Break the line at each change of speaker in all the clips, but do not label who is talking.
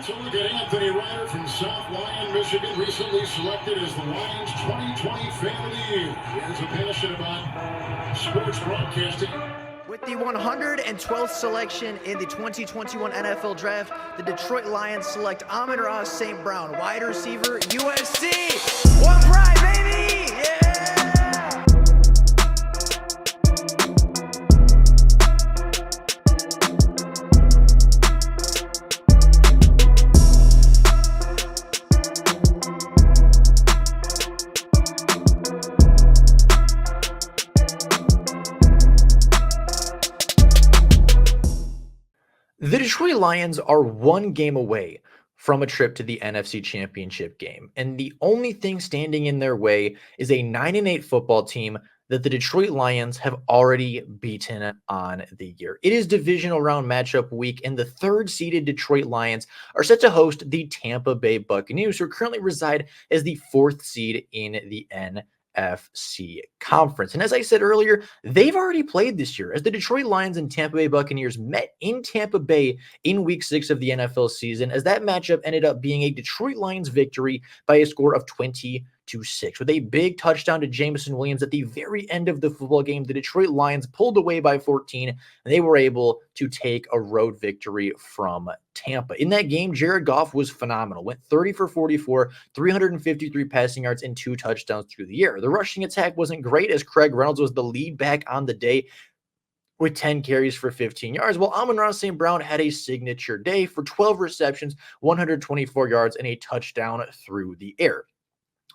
So look at Anthony Ryder from South Lyon, Michigan, recently selected as the Lions 2020 Fan of the Year. He has a passion about sports broadcasting.
With the 112th selection in the 2021 NFL Draft, the Detroit Lions select Amon-Ra St. Brown, wide receiver, USC. One pride, baby! Yeah! The Detroit Lions are one game away from a trip to the NFC Championship game, and the only thing standing in their way is a 9-8 football team that the Detroit Lions have already beaten on the year. It is divisional round matchup week, and the third-seeded Detroit Lions are set to host the Tampa Bay Buccaneers, who currently reside as the fourth seed in the NFC conference. And as I said earlier, they've already played this year as the Detroit Lions and Tampa Bay Buccaneers met in Tampa Bay in week 6 of the NFL season, as that matchup ended up being a Detroit Lions victory by a score of 20-6. With a big touchdown to Jameson Williams at the very end of the football game, the Detroit Lions pulled away by 14, and they were able to take a road victory from Tampa. In that game, Jared Goff was phenomenal. Went 30 for 44, 353 passing yards, and 2 touchdowns through the air. The rushing attack wasn't great, as Craig Reynolds was the lead back on the day with 10 carries for 15 yards, while Amon-Ra St. Brown had a signature day for 12 receptions, 124 yards, and a touchdown through the air.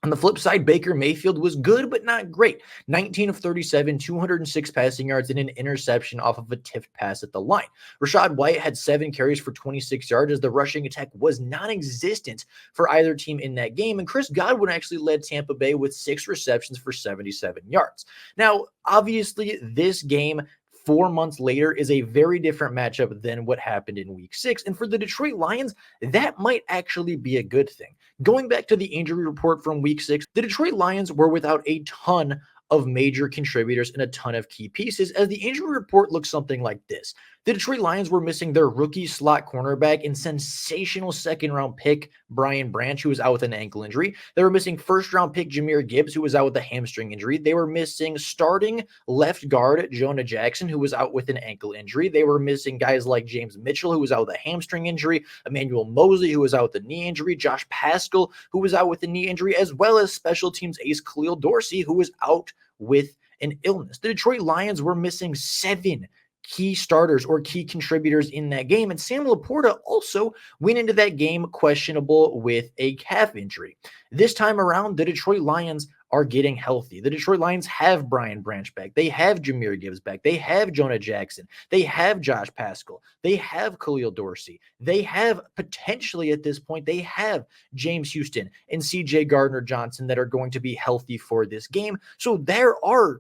On the flip side, Baker Mayfield was good, but not great. 19 of 37, 206 passing yards, and an interception off of a tipped pass at the line. Rachaad White had 7 carries for 26 yards, as the rushing attack was non-existent for either team in that game. And Chris Godwin actually led Tampa Bay with 6 receptions for 77 yards. Now, obviously, this game 4 months later is a very different matchup than what happened in week 6. And for the Detroit Lions, that might actually be a good thing. Going back to the injury report from week 6, the Detroit Lions were without a ton of major contributors and a ton of key pieces, as the injury report looks something like this. The Detroit Lions were missing their rookie slot cornerback and sensational second-round pick Brian Branch, who was out with an ankle injury. They were missing first-round pick Jahmyr Gibbs, who was out with a hamstring injury. They were missing starting left guard Jonah Jackson, who was out with an ankle injury. They were missing guys like James Mitchell, who was out with a hamstring injury, Emmanuel Mosley, who was out with a knee injury, Josh Paschal, who was out with a knee injury, as well as special teams ace Khalil Dorsey, who was out with an illness. The Detroit Lions were missing 7 key starters or key contributors in that game, and Sam Laporta also went into that game questionable with a calf injury. This time around, the Detroit Lions are getting healthy. The Detroit Lions have Brian Branch back. They have Jahmyr Gibbs back. They have Jonah Jackson. They have Josh Paschal. They have Khalil Dorsey. They have potentially at this point, they have James Houston and CJ Gardner-Johnson that are going to be healthy for this game. So there are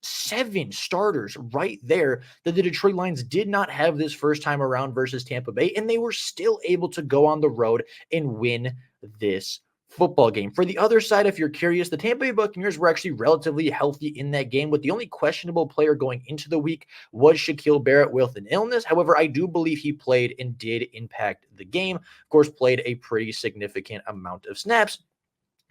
7 starters right there that the Detroit Lions did not have this first time around versus Tampa Bay, and they were still able to go on the road and win this football game. For the other side, if you're curious, the Tampa Bay Buccaneers were actually relatively healthy in that game, with the only questionable player going into the week was Shaquille Barrett with an illness. However, I do believe he played and did impact the game. Of course, played a pretty significant amount of snaps.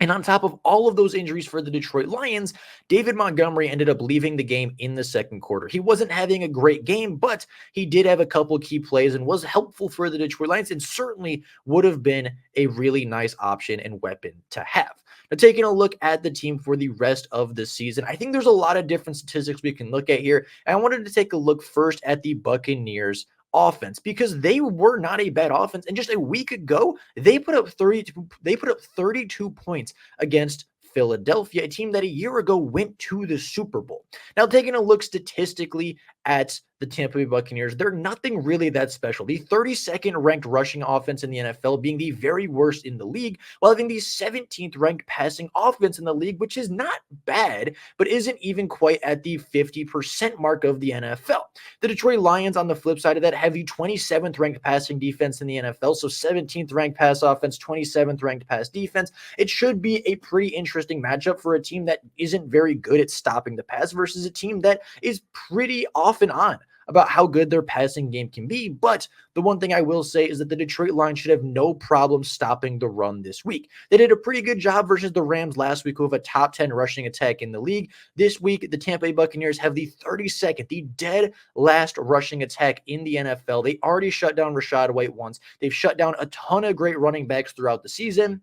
And on top of all of those injuries for the Detroit Lions, David Montgomery ended up leaving the game in the second quarter. He wasn't having a great game, but he did have a couple key plays and was helpful for the Detroit Lions, and certainly would have been a really nice option and weapon to have. Now, taking a look at the team for the rest of the season, I think there's a lot of different statistics we can look at here. And I wanted to take a look first at the Buccaneers offense, because they were not a bad offense, and just a week ago they put up 32 points against Philadelphia, a team that a year ago went to the Super Bowl. Now, taking a look statistically at the Tampa Bay Buccaneers, they're nothing really that special. The 32nd ranked rushing offense in the NFL, being the very worst in the league, while having the 17th ranked passing offense in the league, which is not bad, but isn't even quite at the 50% mark of the NFL. The Detroit Lions, on the flip side of that, have the 27th ranked passing defense in the NFL, so 17th ranked pass offense, 27th ranked pass defense. It should be a pretty interesting matchup for a team that isn't very good at stopping the pass versus a team that is pretty off and on about how good their passing game can be. But the one thing I will say is that the Detroit Lions should have no problem stopping the run this week. They did a pretty good job versus the Rams last week, who have a top 10 rushing attack in the league. This week, the Tampa Bay Buccaneers have the 32nd, the dead last rushing attack in the NFL. They already shut down Rashad White once. They've shut down a ton of great running backs throughout the season.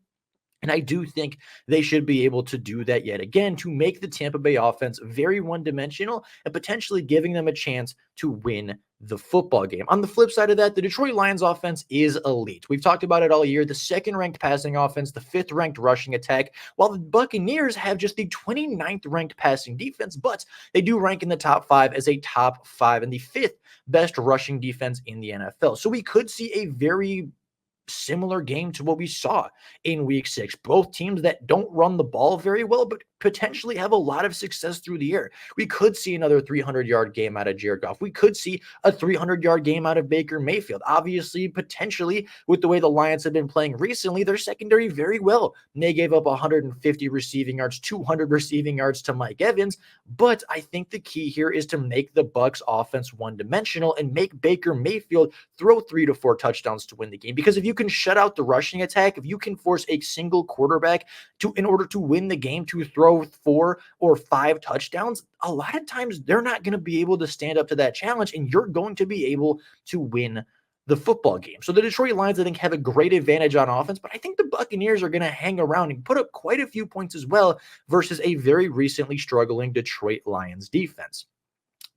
And I do think they should be able to do that yet again to make the Tampa Bay offense very one-dimensional and potentially giving them a chance to win the football game. On the flip side of that, the Detroit Lions offense is elite. We've talked about it all year. The second-ranked passing offense, the fifth-ranked rushing attack, while the Buccaneers have just the 29th ranked passing defense, but they do rank in the top 5 as a top 5 and the 5th best rushing defense in the NFL. So we could see a very similar game to what we saw in week 6. Both teams that don't run the ball very well, but potentially have a lot of success through the air. We could see another 300-yard game out of Jared Goff. We could see a 300-yard game out of Baker Mayfield. Obviously, potentially, with the way the Lions have been playing recently, their secondary very well. And they gave up 150 receiving yards, 200 receiving yards to Mike Evans. But I think the key here is to make the Bucs offense one-dimensional and make Baker Mayfield throw 3 to 4 touchdowns to win the game. Because if you can shut out the rushing attack, if you can force a single quarterback in order to win the game, to throw 4 or 5 touchdowns, a lot of times they're not going to be able to stand up to that challenge, and you're going to be able to win the football game. So the Detroit Lions, I think, have a great advantage on offense, but I think the Buccaneers are going to hang around and put up quite a few points as well versus a very recently struggling Detroit Lions defense.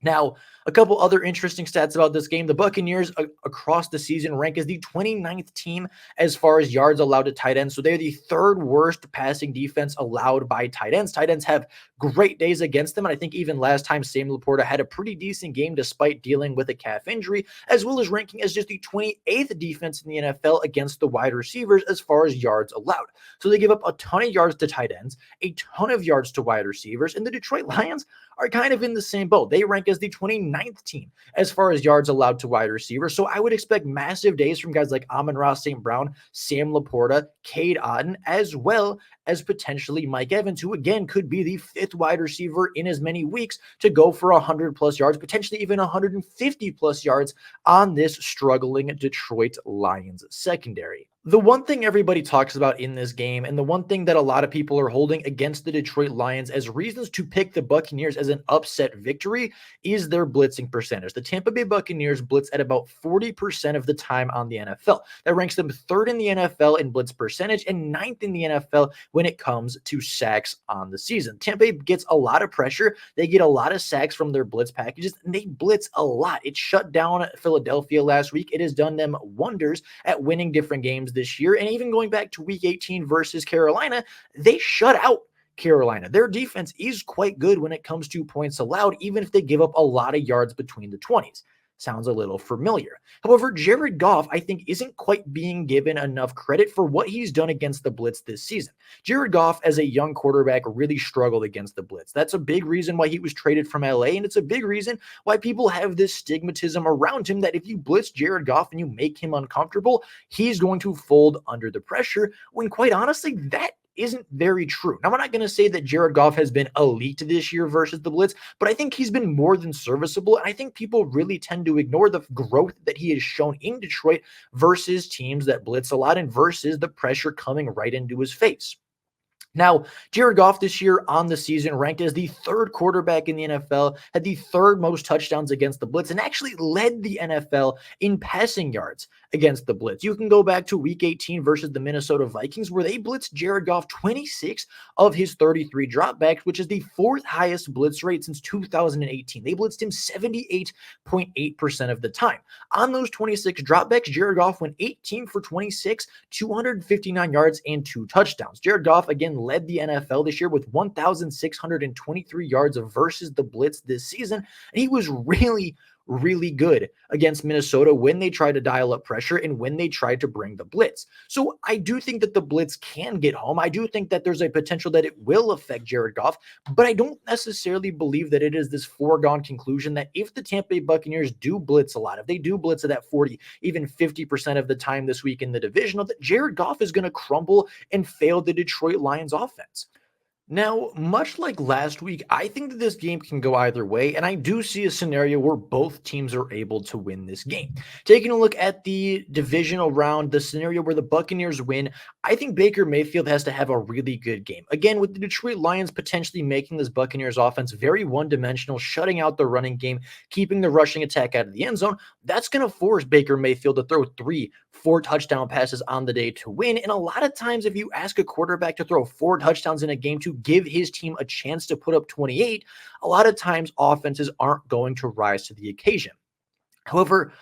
Now, a couple other interesting stats about this game. The Buccaneers across the season rank as the 29th team as far as yards allowed to tight ends. So they're the 3rd worst passing defense allowed by tight ends. Tight ends have great days against them. And I think even last time, Sam Laporta had a pretty decent game despite dealing with a calf injury, as well as ranking as just the 28th defense in the NFL against the wide receivers as far as yards allowed. So they give up a ton of yards to tight ends, a ton of yards to wide receivers, and the Detroit Lions are kind of in the same boat. They rank as the 29th team as far as yards allowed to wide receivers. So I would expect massive days from guys like Amon-Ra St. Brown, Sam Laporta, Cade Otton, as well as potentially Mike Evans, who again could be the 5th wide receiver in as many weeks to go for 100 plus yards, potentially even 150 plus yards on this struggling Detroit Lions secondary. The one thing everybody talks about in this game, and the one thing that a lot of people are holding against the Detroit Lions as reasons to pick the Buccaneers as an upset victory, is their blitzing percentage. The Tampa Bay Buccaneers blitz at about 40% of the time on the NFL. That ranks them 3rd in the NFL in blitz percentage and 9th in the NFL when it comes to sacks on the season. Tampa Bay gets a lot of pressure. They get a lot of sacks from their blitz packages, and they blitz a lot. It shut down Philadelphia last week. It has done them wonders at winning different games this year. And even going back to week 18 versus Carolina, they shut out Carolina. Their defense is quite good when it comes to points allowed, even if they give up a lot of yards between the 20s. Sounds a little familiar. However, Jared Goff, I think, isn't quite being given enough credit for what he's done against the blitz this season. Jared Goff, as a young quarterback, really struggled against the blitz. That's a big reason why he was traded from LA, and it's a big reason why people have this stigmatism around him that if you blitz Jared Goff and you make him uncomfortable, he's going to fold under the pressure, when quite honestly, that isn't very true. Now, I'm not going to say that Jared Goff has been elite this year versus the blitz, but I think he's been more than serviceable. And I think people really tend to ignore the growth that he has shown in Detroit versus teams that blitz a lot and versus the pressure coming right into his face. Now, Jared Goff this year on the season ranked as the 3rd quarterback in the NFL, had the 3rd most touchdowns against the blitz, and actually led the NFL in passing yards against the blitz. You can go back to week 18 versus the Minnesota Vikings, where they blitzed Jared Goff 26 of his 33 dropbacks, which is the 4th highest blitz rate since 2018. They blitzed him 78.8% of the time. On those 26 dropbacks, Jared Goff went 18 for 26, 259 yards, and 2 touchdowns. Jared Goff, again, led the NFL this year with 1,623 yards versus the blitz this season. And he was really good against Minnesota when they tried to dial up pressure and when they tried to bring the blitz. So I do think that the blitz can get home. I do think that there's a potential that it will affect Jared Goff, but I don't necessarily believe that it is this foregone conclusion that if the Tampa Bay Buccaneers do blitz a lot, if they do blitz at that 40, even 50% of the time this week in the divisional, that Jared Goff is going to crumble and fail the Detroit Lions offense. Now, much like last week, I think that this game can go either way, and I do see a scenario where both teams are able to win this game. Taking a look at the divisional round, the scenario where the Buccaneers win, I think Baker Mayfield has to have a really good game. Again, with the Detroit Lions potentially making this Buccaneers offense very one-dimensional, shutting out the running game, keeping the rushing attack out of the end zone, that's going to force Baker Mayfield to throw 4 touchdown passes on the day to win. And a lot of times, if you ask a quarterback to throw 4 touchdowns in a game to give his team a chance to put up 28, a lot of times offenses aren't going to rise to the occasion. However,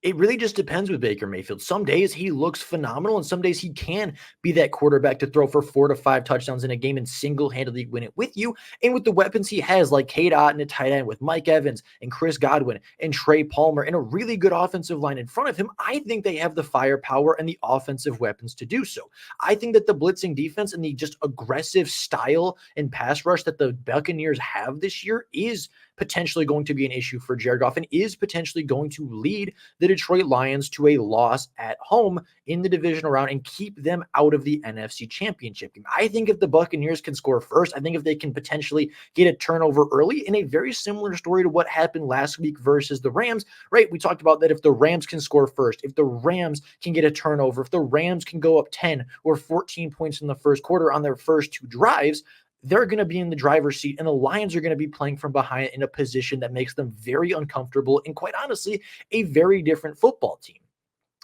it really just depends with Baker Mayfield. Some days he looks phenomenal, and some days he can be that quarterback to throw for 4 to 5 touchdowns in a game and single-handedly win it with you. And with the weapons he has, like Cade Otton at tight end, with Mike Evans and Chris Godwin and Trey Palmer, and a really good offensive line in front of him, I think they have the firepower and the offensive weapons to do so. I think that the blitzing defense and the just aggressive style and pass rush that the Buccaneers have this year is potentially going to be an issue for Jared Goff and is potentially going to lead the Detroit Lions to a loss at home in the divisional round and keep them out of the NFC Championship game. I think if the Buccaneers can score first, I think if they can potentially get a turnover early, in a very similar story to what happened last week versus the Rams, right? We talked about that if the Rams can score first, if the Rams can get a turnover, if the Rams can go up 10 or 14 points in the first quarter on their first 2 drives, they're going to be in the driver's seat, and the Lions are going to be playing from behind in a position that makes them very uncomfortable and, quite honestly, a very different football team.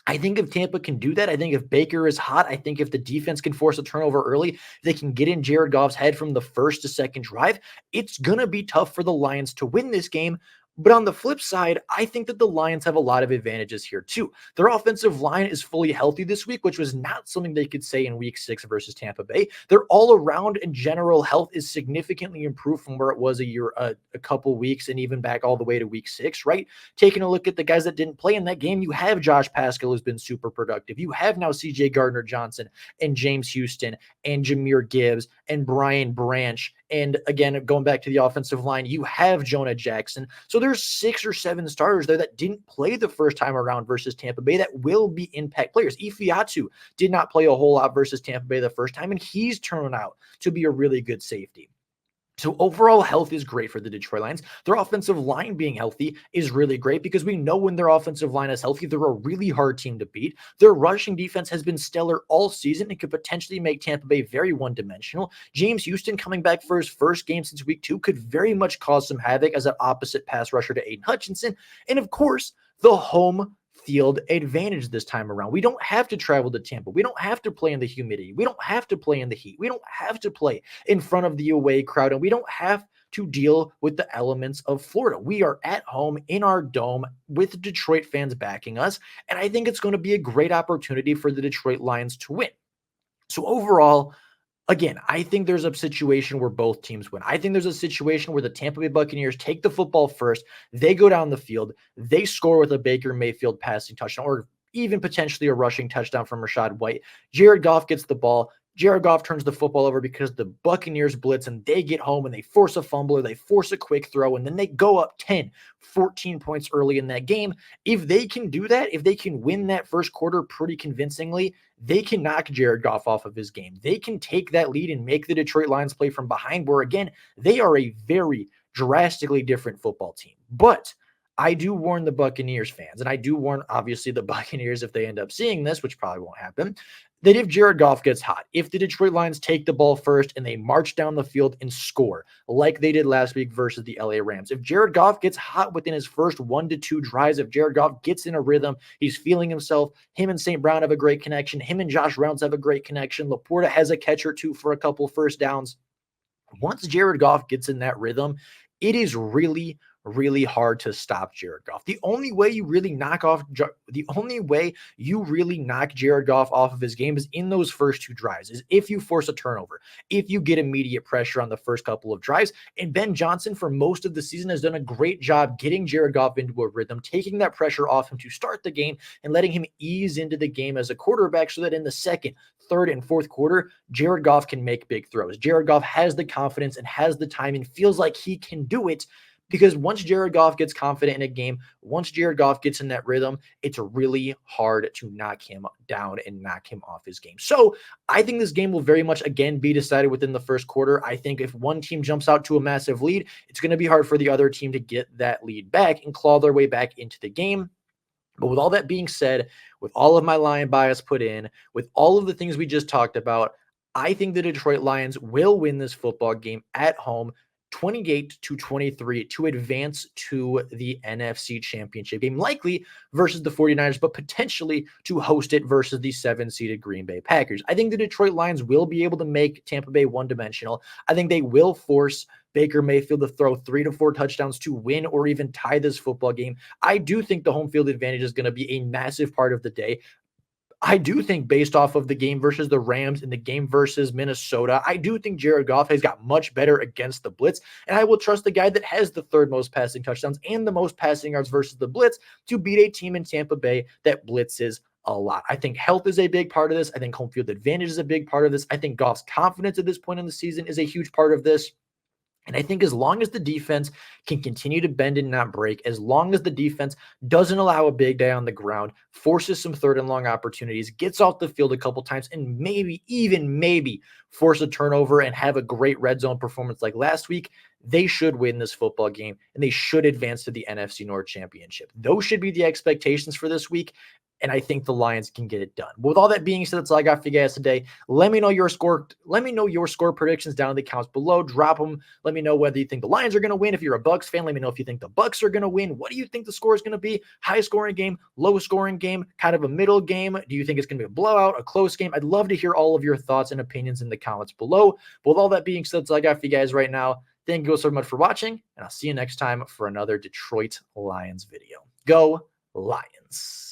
I think if Tampa can do that, I think if Baker is hot, I think if the defense can force a turnover early, they can get in Jared Goff's head from the first to second drive, it's going to be tough for the Lions to win this game. But on the flip side, I think that the Lions have a lot of advantages here too. Their offensive line is fully healthy this week, which was not something they could say in week 6 versus Tampa Bay. Their all around and general health is significantly improved from where it was a couple weeks and even back all the way to week 6, right? Taking a look at the guys that didn't play in that game, you have Josh Pascal, who's been super productive. You have now CJ Gardner Johnson and James Houston and Jameer Gibbs and Brian Branch. And again, going back to the offensive line, you have Jonah Jackson. So there's 6 or 7 starters there that didn't play the first time around versus Tampa Bay that will be impact players. Ifiatu did not play a whole lot versus Tampa Bay the first time, and he's turning out to be a really good safety. So overall health is great for the Detroit Lions. Their offensive line being healthy is really great because we know when their offensive line is healthy, they're a really hard team to beat. Their rushing defense has been stellar all season and could potentially make Tampa Bay very one-dimensional. James Houston coming back for his first game since week 2 could very much cause some havoc as an opposite pass rusher to Aiden Hutchinson. And of course, the home field advantage this time around. We don't have to travel to Tampa. We don't have to play in the humidity. We don't have to play in the heat. We don't have to play in front of the away crowd, and we don't have to deal with the elements of Florida. We are at home in our dome with Detroit fans backing us, and I think it's going to be a great opportunity for the Detroit Lions to win. So overall, again, I think there's a situation where both teams win. I think there's a situation where the Tampa Bay Buccaneers take the football first, they go down the field, they score with a Baker Mayfield passing touchdown, or even potentially a rushing touchdown from Rachaad White. Jared Goff gets the ball. Jared Goff turns the football over because the Buccaneers blitz and they get home and they force a fumble or they force a quick throw, and then they go up 10, 14 points early in that game. If they can do that, if they can win that first quarter pretty convincingly, they can knock Jared Goff off of his game. They can take that lead and make the Detroit Lions play from behind, where again, they are a very drastically different football team. But I do warn the Buccaneers fans, and I do warn, obviously, the Buccaneers if they end up seeing this, which probably won't happen, that if Jared Goff gets hot, if the Detroit Lions take the ball first and they march down the field and score like they did last week versus the LA Rams, if Jared Goff gets hot within his first 1 to 2 drives, if Jared Goff gets in a rhythm, he's feeling himself, him and St. Brown have a great connection, him and Josh Reynolds have a great connection, Laporta has a catch or two for a couple first downs. Once Jared Goff gets in that rhythm, it is really hard to stop Jared Goff. The only way you really knock Jared Goff off of his game is in those first 2 drives, is if you force a turnover, if you get immediate pressure on the first couple of drives. And Ben Johnson, for most of the season, has done a great job getting Jared Goff into a rhythm, taking that pressure off him to start the game and letting him ease into the game as a quarterback so that in the second, third, and fourth quarter, Jared Goff can make big throws. Jared Goff has the confidence and has the time and feels like he can do it Because once Jared Goff gets confident in a game, once Jared Goff gets in that rhythm, it's really hard to knock him down and knock him off his game. So I think this game will very much, again, be decided within the first quarter. I think if one team jumps out to a massive lead, it's going to be hard for the other team to get that lead back and claw their way back into the game. But with all that being said, with all of my Lion bias put in, with all of the things we just talked about, I think the Detroit Lions will win this football game at home 28-23 to advance to the NFC Championship game, likely versus the 49ers, but potentially to host it versus the 7-seeded Green Bay Packers. I think the Detroit Lions will be able to make Tampa Bay one-dimensional. I think they will force Baker Mayfield to throw 3 to 4 touchdowns to win or even tie this football game. I do think the home field advantage is going to be a massive part of the day. I do think based off of the game versus the Rams and the game versus Minnesota, I do think Jared Goff has got much better against the blitz, and I will trust the guy that has the third most passing touchdowns and the most passing yards versus the blitz to beat a team in Tampa Bay that blitzes a lot. I think health is a big part of this. I think home field advantage is a big part of this. I think Goff's confidence at this point in the season is a huge part of this. And I think as long as the defense can continue to bend and not break, as long as the defense doesn't allow a big day on the ground, forces some third and long opportunities, gets off the field a couple times, and maybe force a turnover and have a great red zone performance like last week, they should win this football game and they should advance to the NFC North Championship. Those should be the expectations for this week. And I think the Lions can get it done. But with all that being said, that's all I got for you guys today. Let me know your score. Let me know your score predictions down in the comments below. Drop them. Let me know whether you think the Lions are going to win. If you're a Bucs fan, let me know if you think the Bucs are going to win. What do you think the score is going to be? High scoring game, low scoring game, kind of a middle game? Do you think it's going to be a blowout, a close game? I'd love to hear all of your thoughts and opinions in the comments below. But with all that being said, that's all I got for you guys right now. Thank you so much for watching, and I'll see you next time for another Detroit Lions video. Go Lions!